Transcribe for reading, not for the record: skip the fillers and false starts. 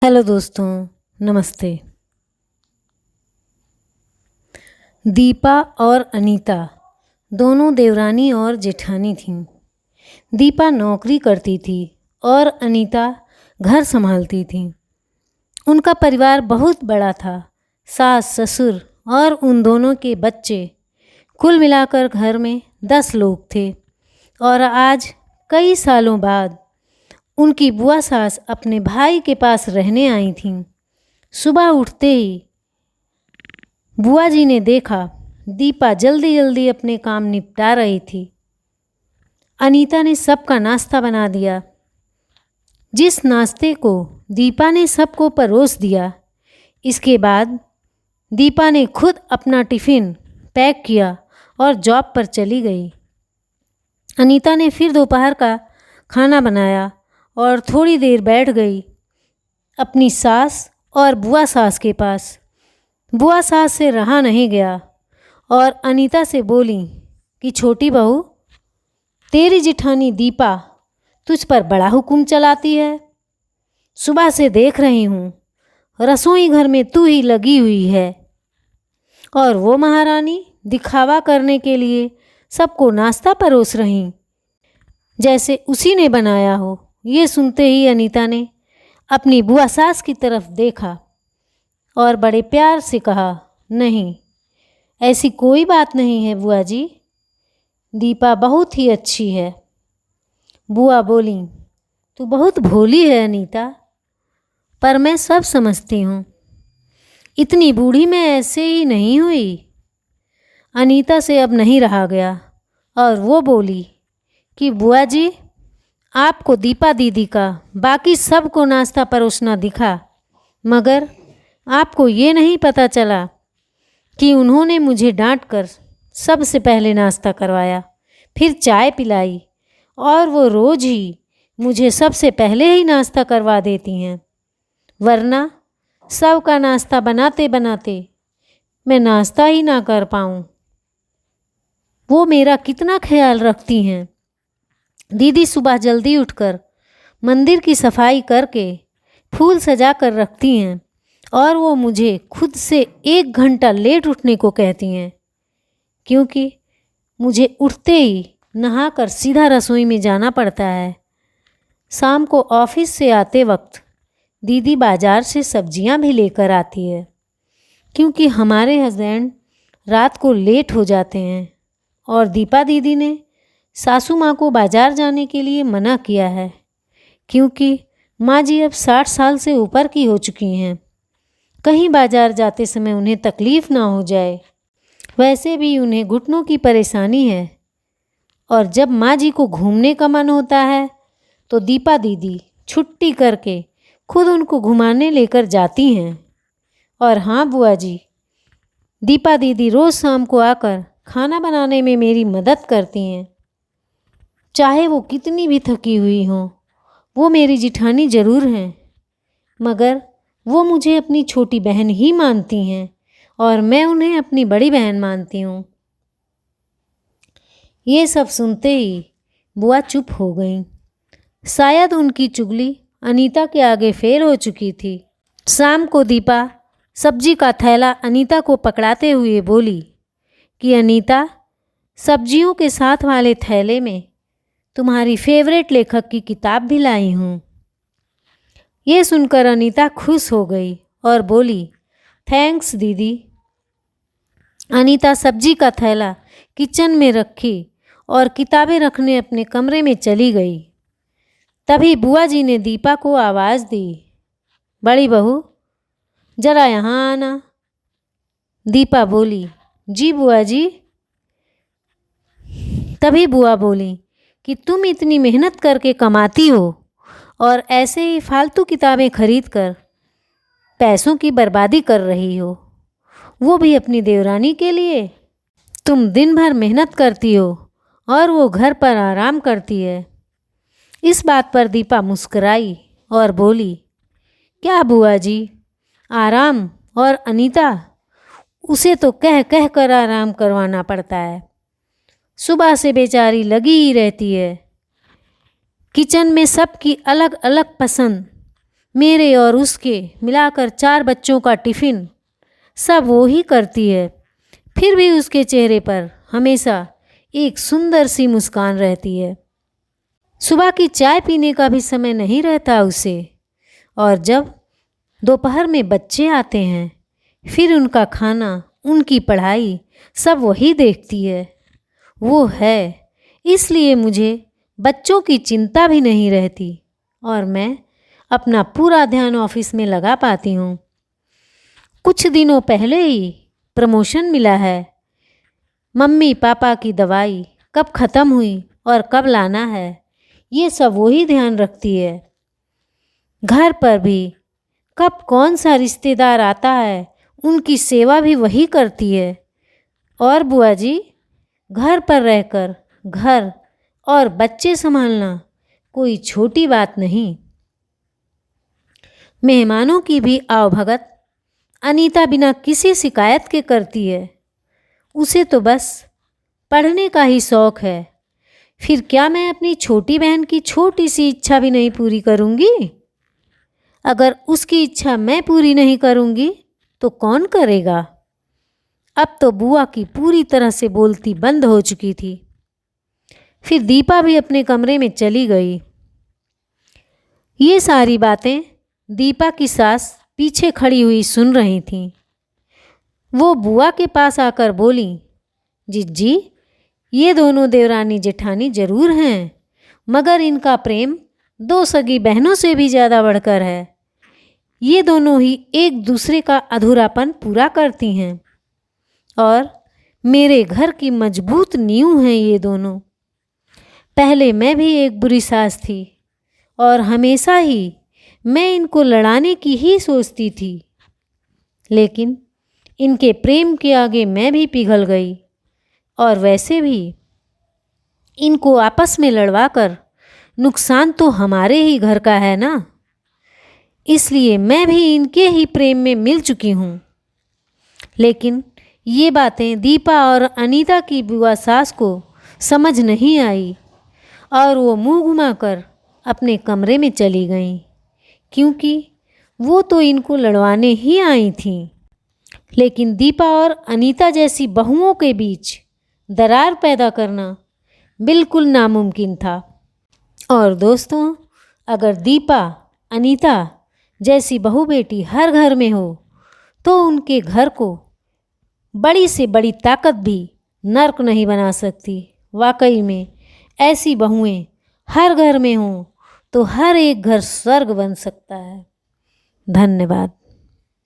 Hello दोस्तों, नमस्ते। दीपा और अनीता दोनों देवरानी और जेठानी थीं। दीपा नौकरी करती थी और अनीता घर संभालती थी। उनका परिवार बहुत बड़ा था। सास, ससुर और उन दोनों के बच्चे, कुल मिलाकर घर में 10 लोग थे। और आज कई सालों बाद उनकी बुआ सास अपने भाई के पास रहने आई थीं। सुबह उठते ही बुआ जी ने देखा दीपा जल्दी जल्दी अपने काम निपटा रही थी। अनीता ने सबका नाश्ता बना दिया। जिस नाश्ते को दीपा ने सबको परोस दिया, इसके बाद दीपा ने खुद अपना टिफ़िन पैक किया और जॉब पर चली गई। अनीता ने फिर दोपहर का खाना बनाया और थोड़ी देर बैठ गई अपनी सास और बुआ सास के पास। बुआ सास से रहा नहीं गया और अनीता से बोली कि छोटी बहू, तेरी जिठानी दीपा तुझ पर बड़ा हुक्म चलाती है। सुबह से देख रही हूँ रसोई घर में तू ही लगी हुई है और वो महारानी दिखावा करने के लिए सबको नाश्ता परोस रही, जैसे उसी ने बनाया हो। ये सुनते ही अनीता ने अपनी बुआ सास की तरफ देखा और बड़े प्यार से कहा, नहीं, ऐसी कोई बात नहीं है बुआ जी, दीपा बहुत ही अच्छी है। बुआ बोली, तू बहुत भोली है अनीता, पर मैं सब समझती हूँ। इतनी बूढ़ी मैं ऐसे ही नहीं हुई। अनीता से अब नहीं रहा गया और वो बोली कि बुआ जी, आपको दीपा दीदी का बाकी सबको नाश्ता परोसना दिखा, मगर आपको ये नहीं पता चला कि उन्होंने मुझे डांटकर सबसे पहले नाश्ता करवाया, फिर चाय पिलाई और वो रोज़ ही मुझे सबसे पहले ही नाश्ता करवा देती हैं, वरना सबका नाश्ता बनाते बनाते मैं नाश्ता ही ना कर पाऊँ। वो मेरा कितना ख्याल रखती हैं। दीदी सुबह जल्दी उठकर मंदिर की सफाई करके फूल सजा कर रखती हैं और वो मुझे खुद से 1 घंटा लेट उठने को कहती हैं, क्योंकि मुझे उठते ही नहाकर सीधा रसोई में जाना पड़ता है। शाम को ऑफिस से आते वक्त दीदी बाज़ार से सब्जियां भी लेकर आती है, क्योंकि हमारे हस्बैंड रात को लेट हो जाते हैं और दीपा दीदी ने सासू माँ को बाज़ार जाने के लिए मना किया है, क्योंकि माँ जी अब 60 साल से ऊपर की हो चुकी हैं। कहीं बाज़ार जाते समय उन्हें तकलीफ़ ना हो जाए। वैसे भी उन्हें घुटनों की परेशानी है और जब माँ जी को घूमने का मन होता है तो दीपा दीदी छुट्टी करके खुद उनको घुमाने लेकर जाती हैं। और हाँ बुआ जी, दीपा दीदी रोज़ शाम को आकर खाना बनाने में मेरी मदद करती हैं। चाहे वो कितनी भी थकी हुई हों, वो मेरी जिठानी ज़रूर हैं, मगर वो मुझे अपनी छोटी बहन ही मानती हैं और मैं उन्हें अपनी बड़ी बहन मानती हूँ। ये सब सुनते ही बुआ चुप हो गईं। शायद उनकी चुगली अनीता के आगे फेल हो चुकी थी। शाम को दीपा सब्जी का थैला अनीता को पकड़ाते हुए बोली कि अनीता, सब्जियों के साथ वाले थैले में तुम्हारी फेवरेट लेखक की किताब भी लाई हूँ। ये सुनकर अनीता खुश हो गई और बोली, थैंक्स दीदी। अनीता सब्जी का थैला किचन में रखी और किताबें रखने अपने कमरे में चली गई। तभी बुआ जी ने दीपा को आवाज़ दी, बड़ी बहू, जरा यहाँ आना। दीपा बोली, जी बुआ जी। तभी बुआ बोली कि तुम इतनी मेहनत करके कमाती हो और ऐसे ही फालतू किताबें खरीद कर पैसों की बर्बादी कर रही हो, वो भी अपनी देवरानी के लिए। तुम दिन भर मेहनत करती हो और वो घर पर आराम करती है। इस बात पर दीपा मुस्कुराई और बोली, क्या बुआ जी, आराम? और अनीता, उसे तो कह कह कर आराम करवाना पड़ता है। सुबह से बेचारी लगी ही रहती है। किचन में सबकी अलग अलग पसंद, मेरे और उसके मिलाकर 4 बच्चों का टिफ़िन सब वो ही करती है। फिर भी उसके चेहरे पर हमेशा एक सुंदर सी मुस्कान रहती है। सुबह की चाय पीने का भी समय नहीं रहता उसे, और जब दोपहर में बच्चे आते हैं, फिर उनका खाना, उनकी पढ़ाई सब वही देखती है। वो है, इसलिए मुझे बच्चों की चिंता भी नहीं रहती और मैं अपना पूरा ध्यान ऑफिस में लगा पाती हूँ। कुछ दिनों पहले ही प्रमोशन मिला है। मम्मी पापा की दवाई कब ख़त्म हुई और कब लाना है, ये सब वही ध्यान रखती है। घर पर भी कब कौन सा रिश्तेदार आता है, उनकी सेवा भी वही करती है। और बुआ जी, घर पर रहकर घर और बच्चे संभालना कोई छोटी बात नहीं। मेहमानों की भी आवभगत अनीता बिना किसी शिकायत के करती है। उसे तो बस पढ़ने का ही शौक़ है। फिर क्या मैं अपनी छोटी बहन की छोटी सी इच्छा भी नहीं पूरी करूँगी? अगर उसकी इच्छा मैं पूरी नहीं करूँगी तो कौन करेगा? अब तो बुआ की पूरी तरह से बोलती बंद हो चुकी थी। फिर दीपा भी अपने कमरे में चली गई। ये सारी बातें दीपा की सास पीछे खड़ी हुई सुन रही थीं। वो बुआ के पास आकर बोली, जिज्जी, ये दोनों देवरानी जेठानी जरूर हैं, मगर इनका प्रेम 2 सगी बहनों से भी ज़्यादा बढ़कर है। ये दोनों ही एक दूसरे का अधूरापन पूरा करती हैं और मेरे घर की मजबूत नींव हैं ये दोनों। पहले मैं भी एक बुरी सास थी और हमेशा ही मैं इनको लड़ाने की ही सोचती थी, लेकिन इनके प्रेम के आगे मैं भी पिघल गई। और वैसे भी इनको आपस में लड़वाकर नुकसान तो हमारे ही घर का है ना, इसलिए मैं भी इनके ही प्रेम में मिल चुकी हूँ। लेकिन ये बातें दीपा और अनीता की बुआ सास को समझ नहीं आई और वो मुंह घुमाकर अपने कमरे में चली गईं, क्योंकि वो तो इनको लड़वाने ही आई थीं। लेकिन दीपा और अनीता जैसी बहुओं के बीच दरार पैदा करना बिल्कुल नामुमकिन था। और दोस्तों, अगर दीपा, अनीता जैसी बहू बेटी हर घर में हो तो उनके घर को बड़ी से बड़ी ताकत भी नर्क नहीं बना सकती। वाकई में ऐसी बहुएं हर घर में हों तो हर एक घर स्वर्ग बन सकता है। धन्यवाद।